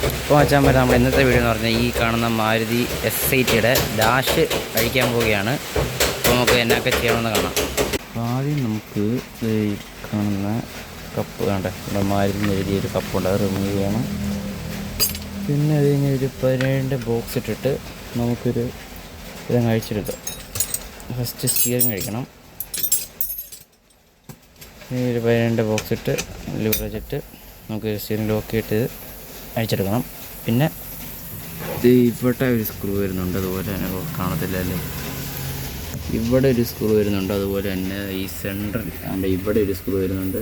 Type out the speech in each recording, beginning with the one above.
അപ്പോൾ വെച്ചാൽ പറ്റും നമ്മൾ ഇന്നത്തെ വീഡിയോ എന്ന് പറഞ്ഞാൽ ഈ കാണുന്ന മാരുതി S80യുടെ ഡാഷ് അഴിക്കാൻ പോവുകയാണ്. അപ്പോൾ നമുക്ക് എന്നൊക്കെ ചെയ്യണമെന്ന് കാണാം. അപ്പോൾ ആദ്യം നമുക്ക് ഈ കാണുന്ന കപ്പ് വേണ്ടേ, ഇവിടെ മാരുതി എഴുതിയൊരു കപ്പുണ്ട്, അത് റിമൂവ് ചെയ്യണം. പിന്നെ അത് കഴിഞ്ഞ് ഒരു 17 ബോക്സ് ഇട്ടിട്ട് നമുക്കൊരു ഇതങ്ങ് അഴിച്ചെടുക്കാം. ഫസ്റ്റ് സ്റ്റിയറിങ് കഴിക്കണം. ഒരു 17 ബോക്സ് ഇട്ട് ലിവറേജ് ഇട്ട് നമുക്ക് സ്റ്റിയറിങ് ലോക്ക് ഇട്ട് അഴിച്ചെടുക്കണം. പിന്നെ ഇവിടെ ഒരു സ്ക്രൂ വരുന്നുണ്ട്, അതുപോലെ തന്നെ കാണത്തില്ല അല്ലേ, ഇവിടെ ഒരു സ്ക്രൂ വരുന്നുണ്ട്, അതുപോലെ തന്നെ ഈ സെൻറ്ററിൽ ഇവിടെ ഒരു സ്ക്രൂ വരുന്നുണ്ട്,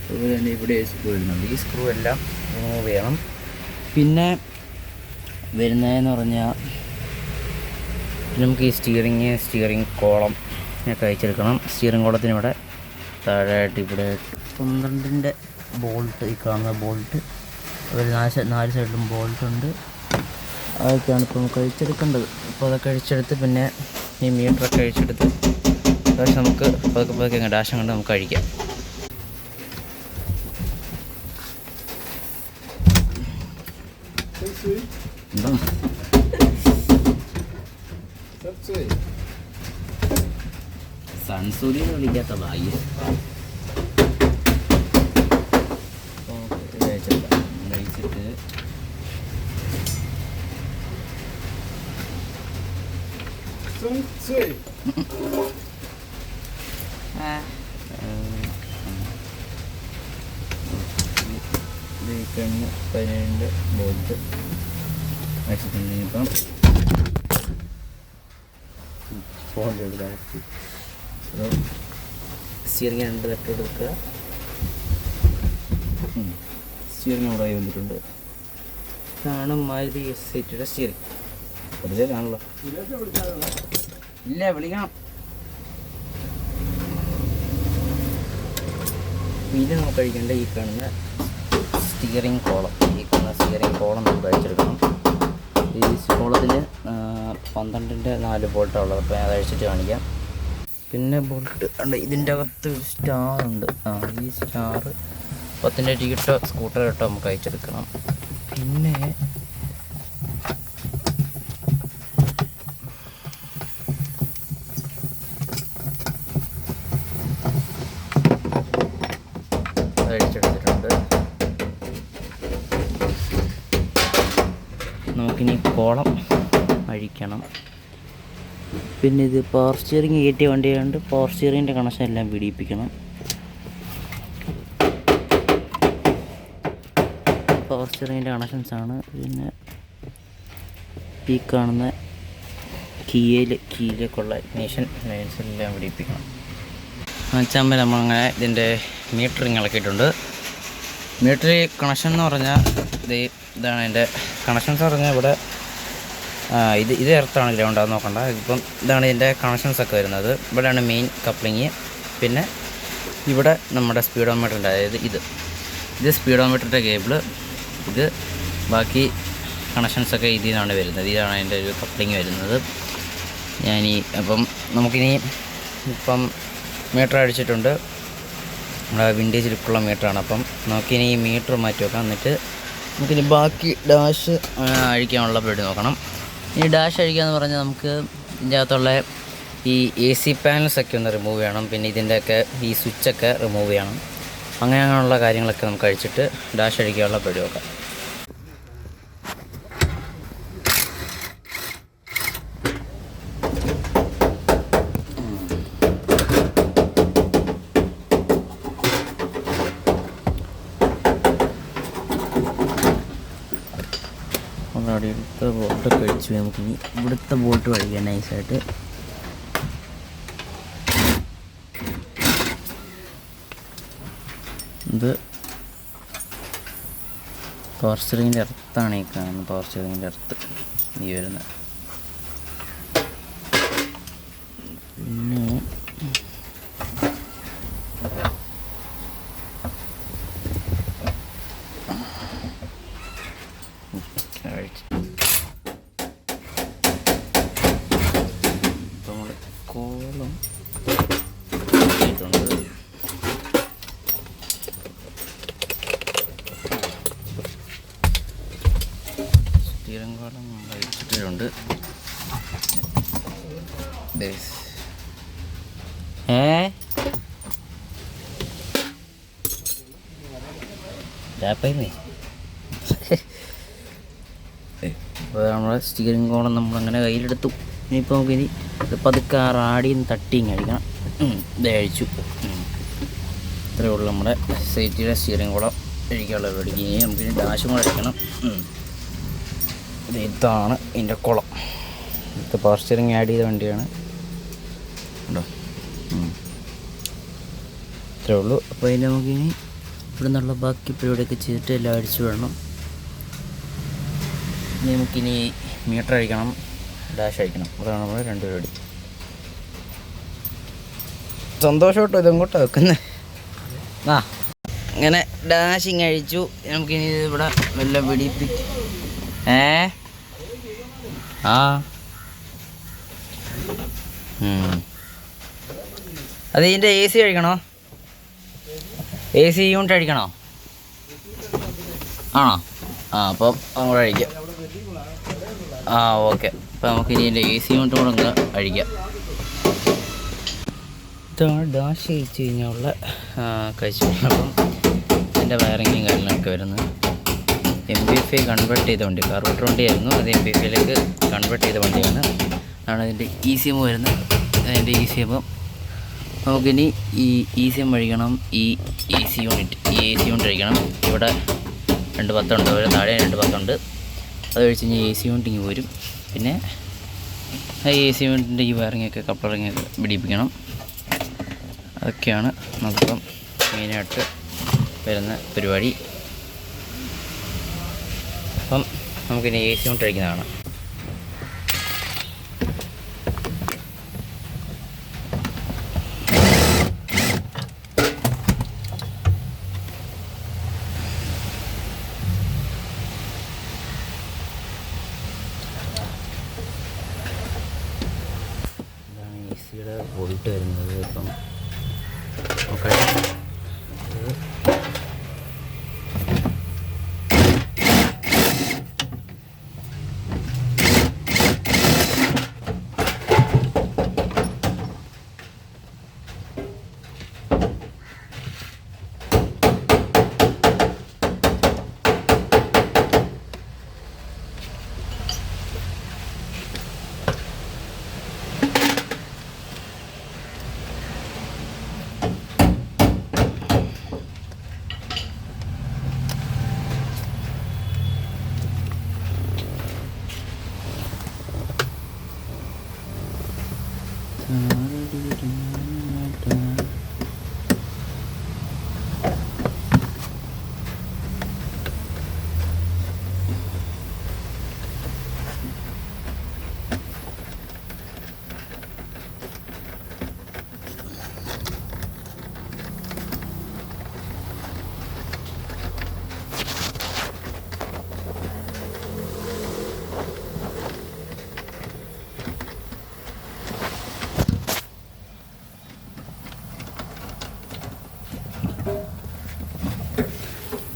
അതുപോലെ തന്നെ ഇവിടെ ഒരു സ്ക്രൂ വരുന്നുണ്ട്. ഈ സ്ക്രൂ എല്ലാം റിമൂവ് ചെയ്യണം. പിന്നെ വരുന്നതെന്ന് പറഞ്ഞാൽ നമുക്ക് ഈ സ്റ്റിയറിങ് കോളം ഒക്കെ അയച്ചെടുക്കണം. സ്റ്റിയറിങ് കോളത്തിന് ഇവിടെ താഴെയായിട്ട് ഇവിടെ 12 ബോൾട്ട്, ഈ കാണുന്ന ബോൾട്ട്, ഒരു 4 സൈഡിലും ബോൾട്ടുണ്ട്. അതൊക്കെയാണ് ഇപ്പോൾ നമുക്ക് അഴിച്ചെടുക്കേണ്ടത്. അപ്പോൾ അതൊക്കെ അഴിച്ചെടുത്ത് പിന്നെ ഈ മീറ്ററൊക്കെ അഴിച്ചെടുത്ത് പക്ഷേ നമുക്ക് പതുക്കെ ഡാഷം കൊണ്ട് നമുക്ക് അഴിക്കാം. എന്താ സൺസൂര്യ വിളിക്കാത്ത ഭാഗ്യം. കഴിച്ചിട്ട് കഴിഞ്ഞ് 17 ബോൾട്ട് വെച്ചിട്ടുണ്ട്. ഇപ്പം ഫോണിൽ എടുക്കാം. സ്റ്റിയറിങ് 2 തട്ട് കൊടുക്കുക. സ്റ്റിയറിങ് അവിടെ വന്നിട്ടുണ്ട്. ഇതാണ് മാരുതി S80യുടെ സ്റ്റിയറിങ്. വെറുതെ കാണല്ലോ, ഇല്ല വിളിക്കണം. ഇത് നമുക്ക് കഴിക്കേണ്ട ഈ കാണുന്ന സ്റ്റിയറിങ് കോളം, നമുക്ക് അഴിച്ചെടുക്കണം. ഈ കോളത്തിന് 12ന്റെ 4 ബോൾട്ടാണ് ഉള്ളത്. അപ്പോൾ അത് അഴിച്ചിട്ട് കാണിക്കാം. പിന്നെ ബോൾട്ട് ഉണ്ട്, ഇതിൻ്റെ അകത്ത് ഒരു സ്റ്റാർ ഉണ്ട്. ഈ സ്റ്റാർ 10ന്റെ ടിക്കറ്റോ സ്കൂട്ടർ കേട്ടോ നമുക്ക് അയച്ചെടുക്കണം. പിന്നെ അഴിച്ചെടുത്തിട്ടുണ്ട്. നമുക്കിനി കോളം അഴിക്കണം. പിന്നെ ഇത് പവർ സ്റ്റിയറിങ് കയറ്റിയ വണ്ടിയായതുകൊണ്ട് പവർ സ്റ്റിയറിങ്ങിൻ്റെ കണക്ഷൻ എല്ലാം പിടിപ്പിക്കണം. പവർ സ്റ്റിയറിങ്ങിൻ്റെ കണക്ഷൻസാണ്. പിന്നെ ഈ കാണുന്ന കീയിലേക്കുള്ള ഇഗ്നിഷനെല്ലാം പിടിപ്പിക്കണം. വെച്ചാൽ നമ്മളങ്ങനെ ഇതിൻ്റെ മീറ്ററിങ് ഇളക്കിയിട്ടുണ്ട്. മീറ്റർ കണക്ഷൻ എന്ന് പറഞ്ഞാൽ ഇതാണ് എൻ്റെ കണക്ഷൻസ് പറഞ്ഞാൽ ഇവിടെ ഇത് എർത്താണ്, ഗ്രൗണ്ട് അത് നോക്കണ്ട. ഇപ്പം ഇതാണ് ഇതിൻ്റെ കണക്ഷൻസൊക്കെ വരുന്നത്. ഇവിടെയാണ് മെയിൻ കപ്ലിങ്. പിന്നെ ഇവിടെ നമ്മുടെ സ്പീഡോമീറ്ററിൻ്റെ, അതായത് ഇത് സ്പീഡോമീറ്ററിൻ്റെ കേബിള്. ഇത് ബാക്കി കണക്ഷൻസൊക്കെ ഇതിൽ നിന്നാണ് വരുന്നത്. ഇതാണ് അതിൻ്റെ ഒരു കപ്ലിങ് വരുന്നത്. അപ്പം നമുക്കിനി ഇപ്പം മീറ്റർ അടിച്ചിട്ടുണ്ട്. നമ്മുടെ വിൻറ്റേജ് ലുക്കുള്ള മീറ്ററാണ്. അപ്പം നമുക്കിനി ഈ മീറ്റർ മാറ്റി വെക്കാം. എന്നിട്ട് നമുക്കിനി ബാക്കി ഡാഷ് അഴിക്കാനുള്ള പരിപാടി നോക്കണം. ഈ ഡാഷ് അഴിക്കാമെന്ന് പറഞ്ഞാൽ നമുക്ക് ഇതിൻ്റെ അകത്തുള്ള ഈ AC പാനൽസൊക്കെ ഒന്ന് റിമൂവ് ചെയ്യണം. പിന്നെ ഇതിൻ്റെയൊക്കെ ഈ സ്വിച്ചൊക്കെ റിമൂവ് ചെയ്യണം. അങ്ങനെയുള്ള കാര്യങ്ങളൊക്കെ നമുക്ക് അഴിച്ചിട്ട് ഡാഷ് അഴിക്കാനുള്ള പരിപാടി നോക്കാം. അടുത്ത ബോൾട്ട് കഴിച്ചു. നമുക്കിനി ഇവിടുത്തെ ബോൾട്ട് കഴിക്കാം നൈസായിട്ട്. ഇത് പവർ സ്റ്റിയറിങ്ങിൻ്റെ എർത്താണ് ഈ കാണുന്നത്. പവർ സ്റ്റിയറിങ്ങിൻ്റെ എർത്ത് ഈ വരുന്നത്. പിന്നെ കോളം ഇട്ടുണ്ട്. സ്റ്റീറിംഗ് കോളം നമ്മൾ അഴിച്ചിട്ടുണ്ട്. അപ്പോൾ നമ്മുടെ സ്റ്റീറിംഗ് കോളം നമ്മളങ്ങനെ കയ്യിലെടുത്തു. ഇനിയിപ്പോൾ നമുക്കിനി ഇത് പതുക്കെ റാഡിയും തട്ടിയും കഴിക്കണം. ഇത് അഴിച്ചു. ഇത്രയേ ഉള്ളൂ നമ്മുടെ സൈറ്റിയുടെ സ്റ്റീറിംഗ് കോളം അഴിക്കാനുള്ള പരിപാടി. ഇനി നമുക്കിനി ഡാഷും കൂടെ അടിക്കണം. ഇതാണ് ഇതിൻ്റെ കുളം. ഇത് പവർ സ്റ്റിയറിംഗ് ആഡ് ചെയ്ത വണ്ടിയാണ് കേട്ടോ. ഇത്രയേ ഉള്ളൂ. അപ്പോൾ അതിന് നമുക്കിനി ഇവിടെ നിന്നുള്ള ബാക്കി പരിപാടിയൊക്കെ ചെയ്തിട്ട് എല്ലാം അടിച്ചു വിടണം. ഇനി നമുക്കിനി മീറ്റർ അഴിക്കണം, ഡാഷ് അഴിക്കണം. അതാണ് നമ്മുടെ രണ്ട് പരിപാടി. സന്തോഷമായിട്ടോ ഇതെങ്ങോട്ടാണ് വെക്കുന്നത്. അങ്ങനെ ഡാഷിങ് അഴിച്ചു. നമുക്കിനി ഇവിടെ വല്ല പിടിപ്പിക്കും. അത് ഇതിൻ്റെ AC അഴിക്കണോ? AC യൂണിറ്റ് അഴിക്കണോ? ആണോ? അപ്പം അങ്ങോട്ട് അഴിക്കാം. ഓക്കെ. അപ്പം നമുക്ക് ഇനി ഇതിൻ്റെ AC യൂണിറ്റ് കൂടെ ഒന്ന് അഴിക്കാം. ഇതാണ് ഡാഷ് അഴിച്ച് കഴിഞ്ഞുള്ള കഴിച്ചു. അപ്പം ഇതിൻ്റെ വയറിങ്ങും കാര്യങ്ങളൊക്കെ വരുന്നത് MPFI കൺവേർട്ട് ചെയ്ത വണ്ടി, കാർബറേറ്റർ വണ്ടിയായിരുന്നു. അത് MPFIയിലേക്ക് കൺവേർട്ട് ചെയ്ത വണ്ടിയാണ്. അതാണ് ഇതിൻ്റെ ECM വരുന്നത്. അതിൻ്റെ ECM നമുക്കിനി ഈ ECM അഴിക്കണം. ഈ AC യൂണിറ്റ് അഴിക്കണം. ഇവിടെ 2 പത്തുണ്ട്, ഒരു താഴെ 2 പത്തുണ്ട്. അത് കഴിച്ച് കഴിഞ്ഞാൽ AC യൂണിറ്റ് ഇങ്ങ് പോരും. പിന്നെ ഈ AC യൂണിറ്റിൻ്റെ ഈ വയറിങ്ങൊക്കെ കപ്ലറിങ്ങൊക്കെ പിടിപ്പിക്കണം. അതൊക്കെയാണ് നമുക്കിപ്പം മെയിനായിട്ട് വരുന്ന പരിപാടി. അപ്പം നമുക്കിനി AC യൂണിറ്റ് അഴിക്കുന്നതാണ്. ഇതാണ് ACയുടെ വോൾട്ട് വരുന്നത്. ഇപ്പം ഓക്കെ.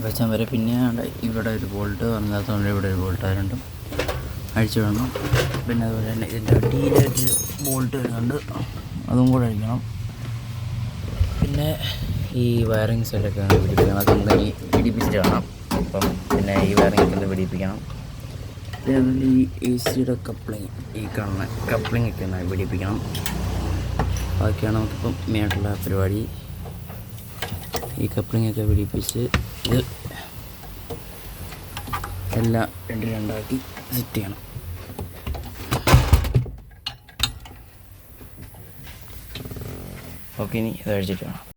വെച്ചാൽ വരെ പിന്നെ ഇവിടെ ഒരു ബോൾട്ട് വന്നതുകൊണ്ട് ഇവിടെ ഒരു ബോൾട്ട് രണ്ടും അഴിച്ചു വിടണം. പിന്നെ അതുപോലെ തന്നെ ഇതിൻ്റെ അടിയിലൊരു ബോൾട്ട് വരുന്നുണ്ട്, അതും കൂടെ അഴിക്കണം. പിന്നെ ഈ വയറിങ് സൈഡൊക്കെ പിടിപ്പിക്കണം. അത് നമുക്ക് പിടിപ്പിച്ചിട്ട് കാണാം. അപ്പം പിന്നെ ഈ വയറിങ്ങൊക്കെ ഒന്ന് പിടിപ്പിക്കണം. പിന്നെ അതുപോലെ ഈ AC-യുടെ കപ്ലിങ്, ഈ കാണുന്ന കപ്ലിങ്ങൊക്കെ ഒന്ന് പിടിപ്പിക്കണം. അതൊക്കെയാണ് നമുക്കിപ്പം മെയിനായിട്ടുള്ള പരിപാടി. ഈ കപ്ലിങ്ങൊക്കെ പിടിപ്പിച്ച് ഇത് എല്ലാം 2 സെറ്റ് ചെയ്യണം. ഓക്കെ, ഇനി ഇത് അഴിച്ചിട്ട് വേണം.